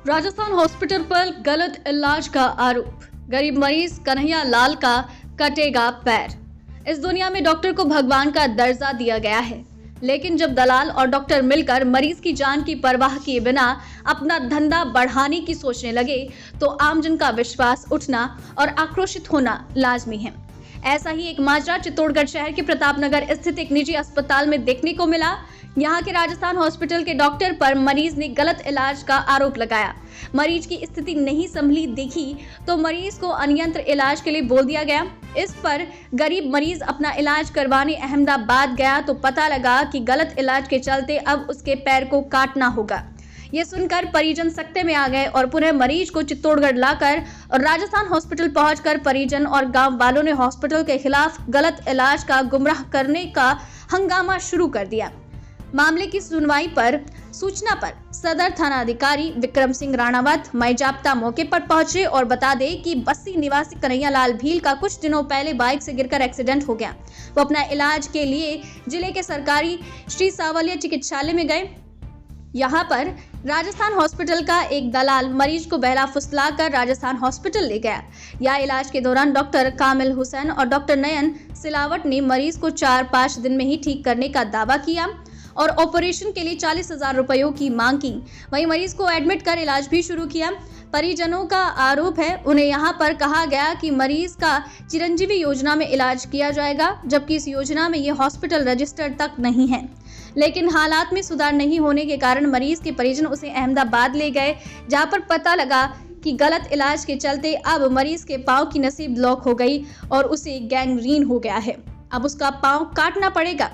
Rajasthan hospital पर गलत इलाज का आरोप, गरीब मरीज कन्हैया लाल का कटेगा पैर। इस दुनिया में डॉक्टर को भगवान का दर्जा दिया गया है, लेकिन जब दलाल और डॉक्टर मिलकर मरीज की जान की परवाह किए बिना अपना धंधा बढ़ाने की सोचने लगे तो आमजन का विश्वास उठना और आक्रोशित होना लाजमी है। ऐसा ही एक माजरा चित्तौड़गढ़ शहर के प्रतापनगर स्थित एक निजी अस्पताल में देखने को मिला। यहाँ के राजस्थान हॉस्पिटल के डॉक्टर पर मरीज ने गलत इलाज का आरोप लगाया। मरीज की स्थिति नहीं संभली देखी तो मरीज को अन्यंत्र इलाज के लिए बोल दिया गया। इस पर गरीब मरीज अपना इलाज करवाने अहमदाबाद गया तो पता लगा कि गलत इलाज के चलते अब उसके पैर को काटना होगा। ये सुनकर परिजन सकते में आ गए और पुनः मरीज को चित्तौड़गढ़ लाकर और राजस्थान हॉस्पिटल पहुंचकर परिजन और गांव वालों ने हॉस्पिटल के खिलाफ गलत इलाज का गुमराह करने का हंगामा शुरू कर दिया। मामले की सुनवाई पर सूचना पर सदर थाना अधिकारी विक्रम सिंह राणावत मईजाप्ता मौके पर पहुंचे और बता दें कि बस्सी निवासी कन्हैया लाल भील का कुछ दिनों पहले बाइक से गिरकर एक्सीडेंट हो गया। वो अपना इलाज के लिए जिले के सरकारी श्री सावलिया चिकित्सालय में गए। यहाँ पर राजस्थान हॉस्पिटल का एक दलाल मरीज को बहला फुसलाकर राजस्थान हॉस्पिटल ले गया। यह इलाज के दौरान डॉक्टर कामिल हुसैन और डॉक्टर नयन सिलावट ने मरीज को 4-5 दिन में ही ठीक करने का दावा किया और ऑपरेशन के लिए 40,000 रुपयों की मांग की। वहीं मरीज को एडमिट कर इलाज भी शुरू किया। परिजनों का आरोप है उन्हें यहां पर कहा गया कि मरीज का चिरंजीवी योजना में इलाज किया जाएगा, जबकि इस योजना में ये हॉस्पिटल रजिस्टर्ड तक नहीं है। लेकिन हालात में सुधार नहीं होने के कारण मरीज के परिजन उसे अहमदाबाद ले गए, जहां पर पता लगा कि गलत इलाज के चलते अब मरीज के पांव की नसी ब्लॉक हो गई और उसे गैंग्रीन हो गया है। अब उसका पांव काटना पड़ेगा,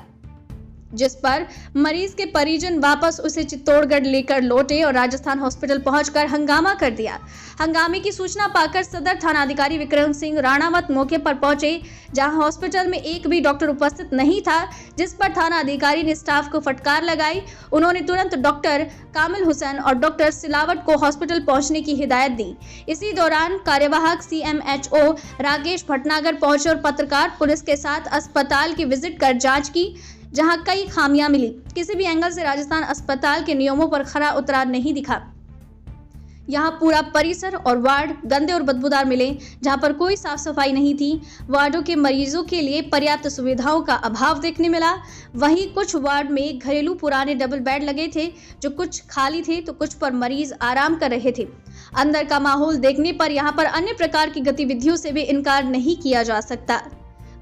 जिस पर मरीज के परिजन वापस उसे चित्तौड़गढ़ लेकर लौटे और राजस्थान हॉस्पिटल पहुंचकर हंगामा कर दिया। हंगामे की सूचना पाकर सदर थाना अधिकारी विक्रम सिंह राणावत मौके पर पहुंचे, जहां हॉस्पिटल में एक भी डॉक्टर उपस्थित नहीं था, जिस पर थाना अधिकारी ने स्टाफ को फटकार लगाई। उन्होंने तुरंत डॉक्टर कामिल हुसैन और डॉक्टर सिलावट को हॉस्पिटल पहुंचने की हिदायत दी। इसी दौरान कार्यवाहक CMHO राकेश भटनागर पहुंचे और पत्रकार पुलिस के साथ अस्पताल की विजिट कर जाँच की, जहां कई खामियां मिली। किसी भी एंगल से राजस्थान अस्पताल के नियमों पर खरा उतरा नहीं दिखा। यहां पूरा परिसर और वार्ड गंदे और बदबूदार मिले, जहां पर कोई साफ सफाई नहीं थी। वार्डों के मरीजों के लिए पर्याप्त सुविधाओं का अभाव देखने मिला। वहीं कुछ वार्ड में घरेलू पुराने डबल बेड लगे थे, जो कुछ खाली थे तो कुछ पर मरीज आराम कर रहे थे। अंदर का माहौल देखने पर यहाँ पर अन्य प्रकार की गतिविधियों से भी इनकार नहीं किया जा सकता।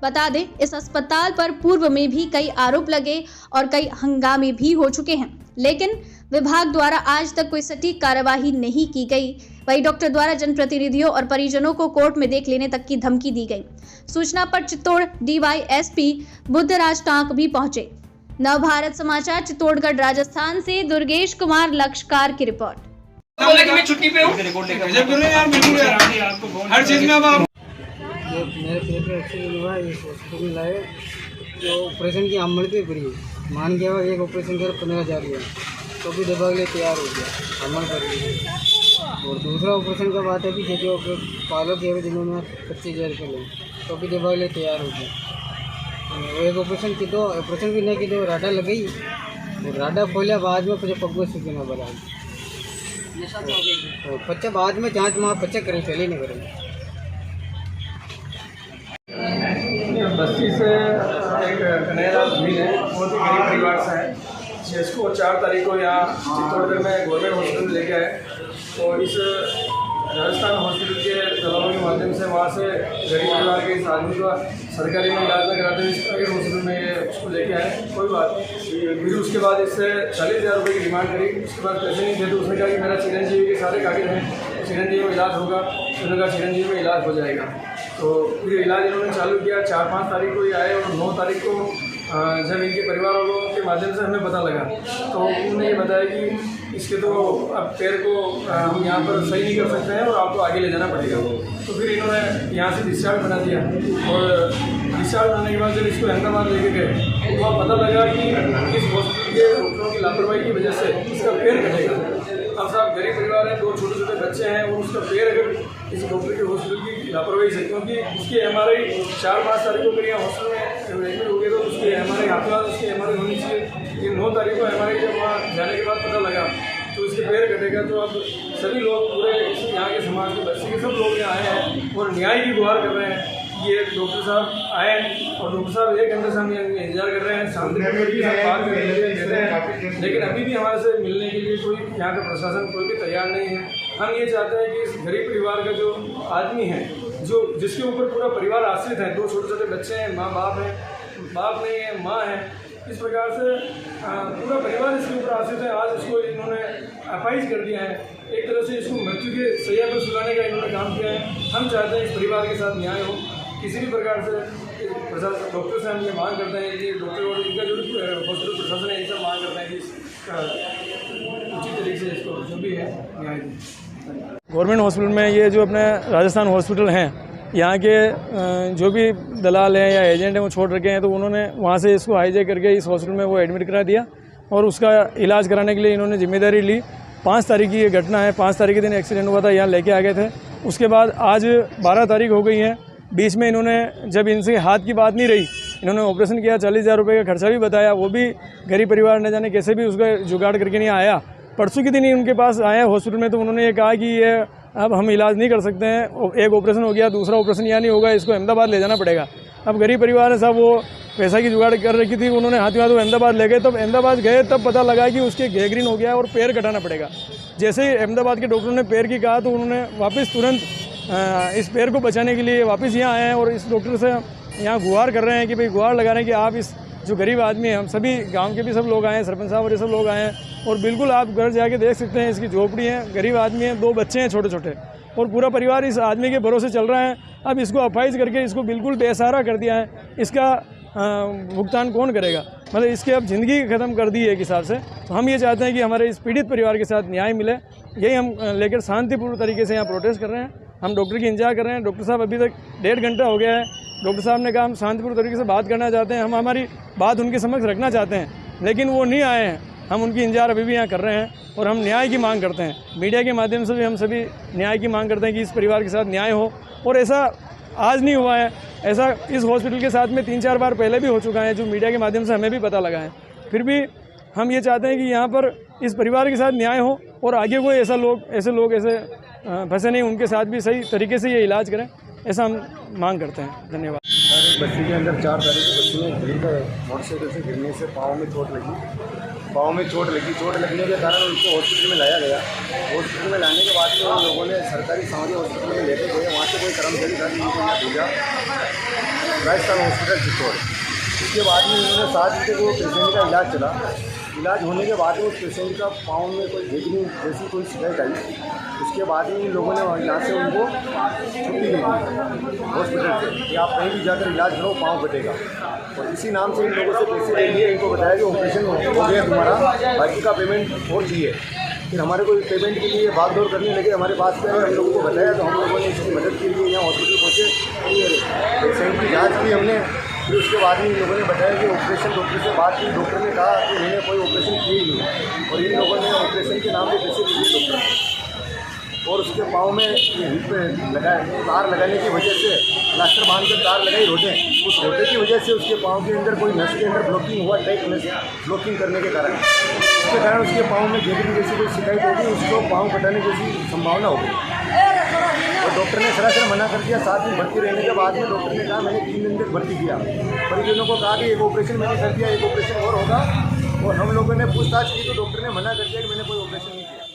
बता दें, इस अस्पताल पर पूर्व में भी कई आरोप लगे और कई हंगामे भी हो चुके हैं, लेकिन विभाग द्वारा आज तक कोई सटीक कार्यवाही नहीं की गई। वहीं डॉक्टर द्वारा जनप्रतिनिधियों और परिजनों को कोर्ट में देख लेने तक की धमकी दी गई। सूचना पर चित्तौड़ DYSP बुद्धराज टांक भी पहुंचे। नवभारत समाचार चित्तौड़गढ़ राजस्थान से दुर्गेश कुमार लक्षकार की रिपोर्ट। मैं छुट्टी पे हूँ, हर चीज में अब मेरे पेट में एक्सीडेंट हुआ है, इस हॉस्पिटल में लाए तो ऑपरेशन की अमल पे पड़ी मान गया हुआ। एक ऑपरेशन कर 15,000 लिया तो भी दबा के लिए तैयार हो गया, अमल कर लिया। और दूसरा ऑपरेशन का बात है कि जो पालक है जिन्होंने 25,000 रुपये लिए तो भी दबा के लिए तैयार हो गया। वो एक ऑपरेशन की दो ऑपरेशन भी नहीं की, दो राडा लग गई और राडा खोला बाद में मुझे पग सूखी ना बना तो बच्चा बाद में जाँच वहाँ बच्चा करें पहले नहीं करेंगे। बस्ती से एक कन्हैया लाल भील है, बहुत ही गरीब परिवार से है, जिसको 4 तारीख को यहाँ चित्तौड़गढ़ में गवर्नमेंट हॉस्पिटल लेके आए। तो इस राजस्थान हॉस्पिटल के दलालों के माध्यम से वहाँ से गरीब परिवार के इस आदमी का सरकारी में इलाज न कराते हुए प्राइवेट हॉस्पिटल में उसको लेके आए। कोई बात नहीं, फिर उसके बाद इससे 40,000 रुपये की डिमांड करी। उसके बाद पैसे नहीं थे तो उसने कहा कि मेरा चिरंजीवी के सारे कागज हैं, चिरंजीवी में इलाज होगा। उसने कहा चिरंजीवी में इलाज हो जाएगा। तो फिर इलाज इन्होंने चालू किया। 4-5 तारीख को ये आए और 9 तारीख को जब इनके परिवार वालों के माध्यम से हमें पता लगा तो उन्होंने ये बताया कि इसके तो अब पैर को हम यहाँ पर सही नहीं कर सकते हैं और आपको आगे ले जाना पड़ेगा। तो फिर इन्होंने यहाँ से डिस्चार्ज बना दिया और डिस्चार्ज बनाने के बाद जब इसको अहमदाबाद लेके गए तो वहाँ पता लगा कि इस हॉस्पिटल के डॉक्टरों की लापरवाही की वजह से इसका पैर कटेगा। अब साहब गरीब परिवार है, 2 छोटे-छोटे बच्चे हैं और उसका पैर अगर इस डॉक्टर के हॉस्पिटल की लापरवाही से, क्योंकि उसकी MRI 4-5 तारीख को करिए हॉस्पिटल में एडमिट हो गए तो उसकी MRI हाथ उसकी MRI होनी चाहिए। 9 तारीख को MRI जब वहाँ जाने के बाद पता लगा तो इसके पैर कटेगा। तो अब सभी लोग पूरे यहाँ के समाज के बस्ती के सब लोग यहाँ आए हैं और न्याय की गुहार कर रहे हैं। ये डॉक्टर साहब आए और डॉक्टर साहब 1 घंटे से हम इंतजार कर रहे हैं, शांति बात कहते हैं, लेकिन अभी भी हमारे से मिलने के लिए कोई यहाँ का प्रशासन कोई भी तैयार नहीं है। हम ये चाहते हैं कि इस गरीब परिवार का जो आदमी है, जो जिसके ऊपर पूरा परिवार आश्रित है, 2 छोटे-छोटे बच्चे हैं, माँ बाप है, बाप नहीं है, माँ है, इस प्रकार से पूरा परिवार इसके ऊपर आश्रित है। आज इसको इन्होंने अपाइज कर दिया है, एक तरह से इसको मृत्यु के शैया पर सुलाने का इन्होंने काम किया है। हम चाहते हैं इस परिवार के साथ न्याय हो, किसी भी प्रकार से प्रशासन डॉक्टर से हम ये मांग करते हैं कि डॉक्टर और इनका जो हॉस्पिटल प्रशासन है, इनसे मांग करते हैं कि इसका उचित तरीके से इसको जो भी है न्याय दें। गवर्नमेंट हॉस्पिटल में ये जो अपने राजस्थान हॉस्पिटल हैं, यहाँ के जो भी दलाल हैं या एजेंट हैं वो छोड़ रखे हैं, तो उन्होंने वहाँ से इसको हाईजैक करके इस हॉस्पिटल में वो एडमिट करा दिया और उसका इलाज कराने के लिए इन्होंने जिम्मेदारी ली। 5 तारीख की ये घटना है, 5 तारीख के दिन एक्सीडेंट हुआ था, यहाँ लेके आ गए थे। उसके बाद आज 12 तारीख हो गई है, बीच में इन्होंने जब इनसे हाथ की बात नहीं रही, इन्होंने ऑपरेशन किया, 40,000 रुपये का खर्चा भी बताया, वो भी गरीब परिवार न जाने कैसे भी उसका जुगाड़ करके नहीं आया। परसों के दिन ही उनके पास आया हॉस्पिटल में, तो उन्होंने ये कहा कि ये अब हम इलाज नहीं कर सकते हैं, एक ऑपरेशन हो गया, दूसरा ऑपरेशन यहाँ नहीं होगा, इसको अहमदाबाद ले जाना पड़ेगा। अब गरीब परिवार है साहब, वो पैसा की जुगाड़ कर रखी थी, उन्होंने हाथों हाथों अहमदाबाद ले गए। तब अहमदाबाद गए तब पता लगा कि उसके गैंग्रीन हो गया और पैर कटाना पड़ेगा। जैसे ही अहमदाबाद के डॉक्टरों ने पैर की कहा, तो उन्होंने वापस तुरंत इस पैर को बचाने के लिए वापस यहाँ आए हैं और इस डॉक्टर से यहाँ गुहार कर रहे हैं कि भाई गुहार लगा रहे हैं कि आप इस जो गरीब आदमी है, हम सभी गांव के भी सब लोग आए हैं, सरपंच साहब और ये सब लोग आए हैं, और बिल्कुल आप घर जाके देख सकते हैं, इसकी झोपड़ी है, गरीब आदमी है, 2 बच्चे हैं छोटे छोटे, और पूरा परिवार इस आदमी के भरोसे चल रहा है। अब इसको अफाइज करके इसको बिल्कुल बेसहारा कर दिया है, इसका भुगतान कौन करेगा? मतलब इसकी अब ज़िंदगी ख़त्म कर दी है एक हिसाब से। तो हम ये चाहते हैं कि हमारे इस पीड़ित परिवार के साथ न्याय मिले, यही हम लेकर शांतिपूर्ण तरीके से यहाँ प्रोटेस्ट कर रहे हैं। हम डॉक्टर की इंतजार कर रहे हैं। डॉक्टर साहब अभी तक 1.5 घंटा हो गया है, डॉक्टर साहब ने कहा हम शांतिपूर्ण तरीके से बात करना चाहते हैं, हम हमारी बात उनके समक्ष रखना चाहते हैं, लेकिन वो नहीं आए हैं। हम उनकी इंतजार अभी भी यहाँ कर रहे हैं और हम न्याय की मांग करते हैं। मीडिया के माध्यम से भी हम सभी न्याय की मांग करते हैं कि इस परिवार के साथ न्याय हो, और ऐसा आज नहीं हुआ है, ऐसा इस हॉस्पिटल के साथ में 3-4 बार पहले भी हो चुका है, जो मीडिया के माध्यम से हमें भी पता लगा है। फिर भी हम ये चाहते हैं कि यहाँ पर इस परिवार के साथ न्याय हो और आगे कोई ऐसे लोग फंसे नहीं, उनके साथ भी सही तरीके से ये इलाज करें, ऐसा हम मांग करते हैं। धन्यवाद। बस्ती के अंदर 4 तारीख को बच्ची में गिरकर मोटरसाइकिल से गिरने से पाँव में चोट लगी। चोट लगने के कारण उनको हॉस्पिटल में लाया गया। हॉस्पिटल में लाने के बाद में उन लोगों ने सरकारी सामरिक हॉस्पिटल में लेके गए, वहाँ से कोई कर्मचारी था जिनको यहाँ भेजा राजस्थान हॉस्पिटल चित्तौड़। उसके बाद में उन्होंने 7 घंटे को पेशेंट का इलाज चला। इलाज होने के बाद में उस पेशेंट का पाँव में कोई गैंग्रीन जैसी कोई शिकायत आई। उसके बाद में इन लोगों ने यहाँ से उनको छुट्टी दे दी हॉस्पिटल से कि आप कहीं भी जाकर इलाज करो, पाँव कटेगा। और इसी नाम से इन लोगों से पैसे ले लिए, इनको बताया कि ऑपरेशन हो गया तुम्हारा, बाकी का पेमेंट और चाहिए। फिर हमारे को पेमेंट के लिए भागदौड़ करने लगे, हमारे पास में हम लोगों को बताया, तो हम लोगों ने इसकी मदद के लिए यहाँ हॉस्पिटल पहुँचे, पेशेंट की जाँच की हमने। फिर उसके बाद में इन लोगों ने बताया कि ऑपरेशन डॉक्टर से बात की, डॉक्टर ने कहा कि इन्होंने कोई ऑपरेशन किया ही नहीं, और इन लोगों ने ऑपरेशन के नाम पे पैसे ले लिए डॉक्टर को। और उसके पाँव में ये हिप पे लगाए तार लगाने की वजह से प्लास्टर बांधकर तार लगाई रोटे, उस रोटे की वजह से उसके पाँव के अंदर कोई नस के अंदर ब्लॉकिंग हुआ, टाइट नस ब्लॉकिंग करने के कारण, उसके कारण उसके पाँव में गैंग्रीन जैसी कोई शिकायत होगी, उसको पाँव कटाने जैसी संभावना होगी। और डॉक्टर ने सरासर मना कर दिया। 7 दिन भर्ती रहने के बाद में डॉक्टर ने कहा मैंने 3 दिन तक भर्ती किया। परिजनों को कहा कि एक ऑपरेशन मैंने कर दिया, एक ऑपरेशन और होगा, और हम लोगों ने पूछताछ की तो डॉक्टर ने मना कर दिया कि मैंने कोई ऑपरेशन नहीं किया।